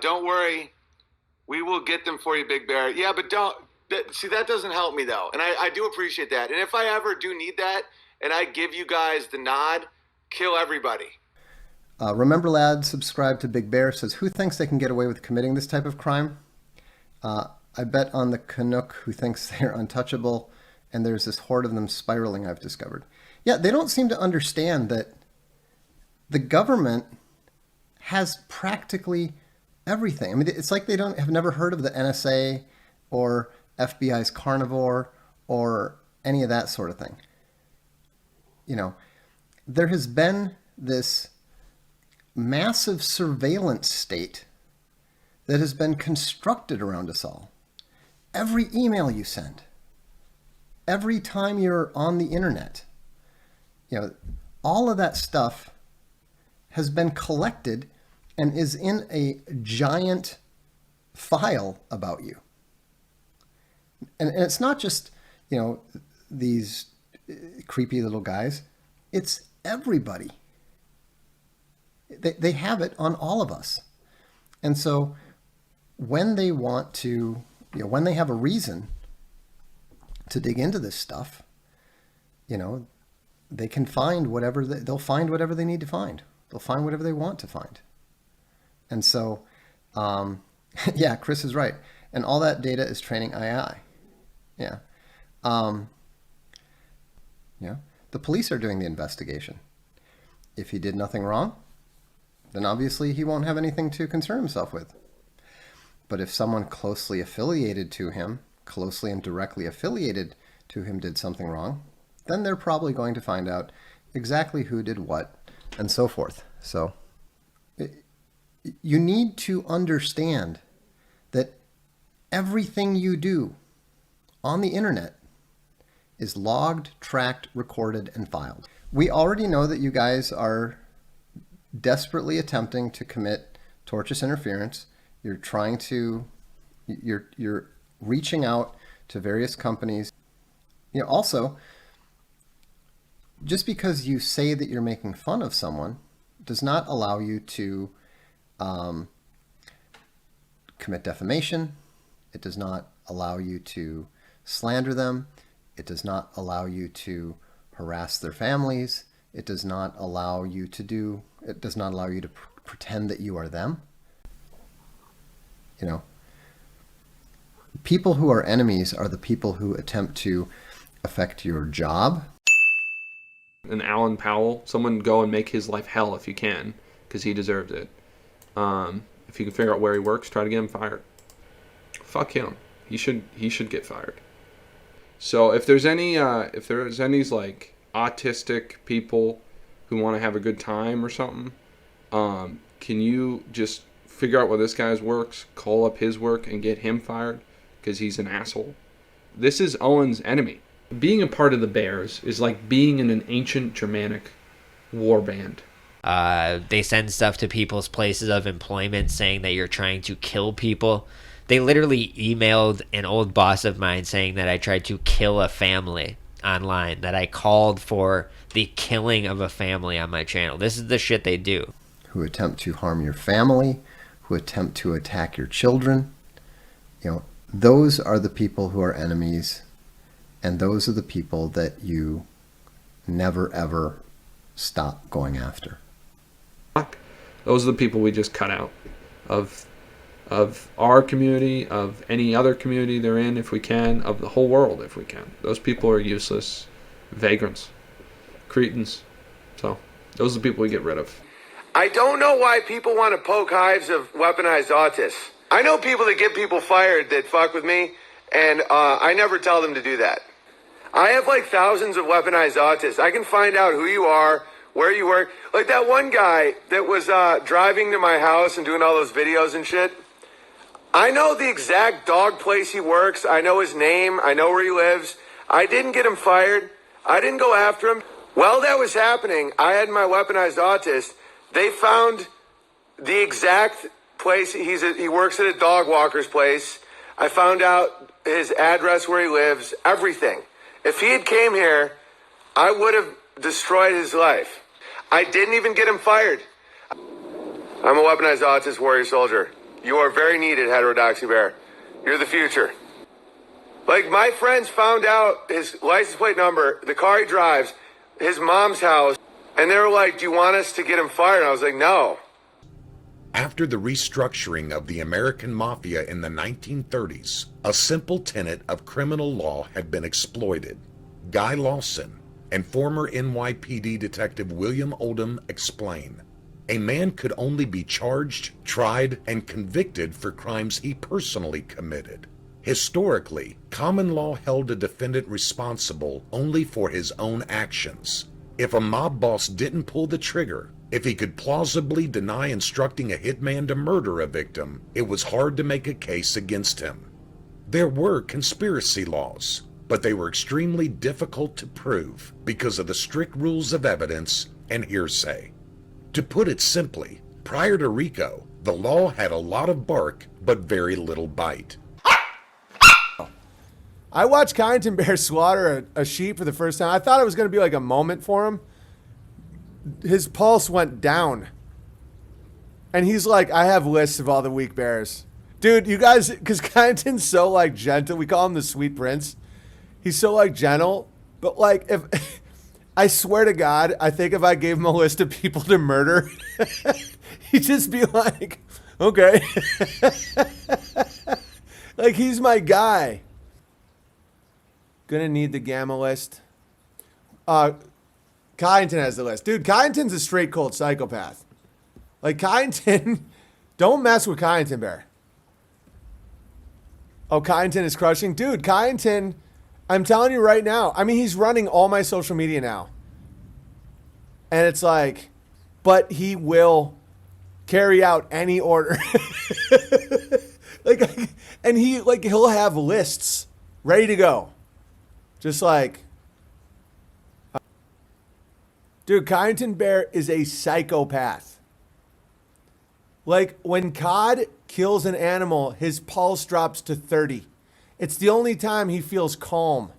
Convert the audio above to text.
Don't worry. We will get them for you, Big Bear. Yeah, but see, that doesn't help me, though. And I do appreciate that. And if I ever do need that and I give you guys the nod, kill everybody. Remember, Lad, subscribe to Big Bear, says, who thinks they can get away with committing this type of crime? I bet on the Canuck who thinks they're untouchable, and there's this horde of them spiraling, I've discovered. Yeah, they don't seem to understand that the government has practically everything. I mean, it's like they have never heard of the NSA or FBI's Carnivore or any of that sort of thing. You know, there has been this massive surveillance state that has been constructed around us all. Every email you send, every time you're on the internet, you know, all of that stuff has been collected and is in a giant file about you. And it's not just, you know, these creepy little guys. It's everybody. They have it on all of us. And so when they want to, you know, when they have a reason to dig into this stuff, you know, they can find whatever, they'll find whatever they need to find. They'll find whatever they want to find. And so, yeah, Chris is right. And all that data is training AI. Yeah. Yeah. The police are doing the investigation. If he did nothing wrong, then obviously he won't have anything to concern himself with. But if someone closely affiliated to him, closely and directly affiliated to him did something wrong, then they're probably going to find out exactly who did what and so forth. So you need to understand that everything you do on the internet is logged, tracked, recorded, and filed. We already know that you guys are desperately attempting to commit tortious interference. You're trying to, you're reaching out to various companies. You know, also, just because you say that you're making fun of someone does not allow you to commit defamation. It does not allow you to slander them. It does not allow you to harass their families. It does not allow you to pretend that you are them. You know, people who are enemies are the people who attempt to affect your job. And Alan Powell, someone go and make his life hell if you can, because he deserves it. If you can figure out where he works, try to get him fired. Fuck him. He should get fired. So if there's any like autistic people who want to have a good time or something, can you just figure out where this guy's works, call up his work, and get him fired because he's an asshole? This is Owen's enemy. Being a part of the Bears is like being in an ancient Germanic war band. They send stuff to people's places of employment saying that you're trying to kill people. They literally emailed an old boss of mine saying that I tried to kill a family online, that I called for the killing of a family on my channel. This is the shit they do. Who attempt to harm your family, who attempt to attack your children. You know, those are the people who are enemies, and those are the people that you never ever stop going after. Those are the people we just cut out of our community, of any other community they're in if we can, of the whole world if we can. Those people are useless vagrants, cretins. So those are the people we get rid of. I don't know why people want to poke hives of weaponized autists. I know people that get people fired that fuck with me, and I never tell them to do that. I have like thousands of weaponized autists. I can find out who you are, where you work. Like that one guy that was driving to my house and doing all those videos and shit. I know the exact dog place he works. I know his name. I know where he lives. I didn't get him fired. I didn't go after him. While that was happening, I had my weaponized autist. They found the exact place. He works at a dog walker's place. I found out his address, where he lives, everything. If he had came here, I would have destroyed his life. I didn't even get him fired. I'm a weaponized autist warrior soldier. You are very needed, heterodoxy bear. You're the future. Like, my friends found out his license plate number, the car he drives, his mom's house, and they were like, do you want us to get him fired? And I was like, no. After the restructuring of the American Mafia in the 1930s, a simple tenet of criminal law had been exploited. Guy Lawson and former NYPD detective William Oldham explain. A man could only be charged, tried, and convicted for crimes he personally committed. Historically, common law held a defendant responsible only for his own actions. If a mob boss didn't pull the trigger, if he could plausibly deny instructing a hitman to murder a victim, it was hard to make a case against him. There were conspiracy laws, but they were extremely difficult to prove because of the strict rules of evidence and hearsay. To put it simply, prior to RICO, the law had a lot of bark but very little bite. I watched Kyneton Bear slaughter a sheep for the first time. I thought it was going to be like a moment for him. His pulse went down. And he's like, I have lists of all the weak bears. Dude, you guys, because Kyneton's so like gentle. We call him the sweet prince. He's so like gentle. But like, if I swear to God, I think if I gave him a list of people to murder, he'd just be like, okay. Like, he's my guy. Gonna need the gamma list. Kyneton has the list. Dude, Kyneton's a straight cold psychopath. Like, Kyneton, don't mess with Kyneton Bear. Oh, Kyneton is crushing. Dude, Kyneton, I'm telling you right now. I mean, he's running all my social media now. And it's like, but he will carry out any order. Like, and he'll have lists ready to go. Just like, dude, Kyneton Bear is a psychopath. Like, when Cod kills an animal, his pulse drops to 30. It's the only time he feels calm.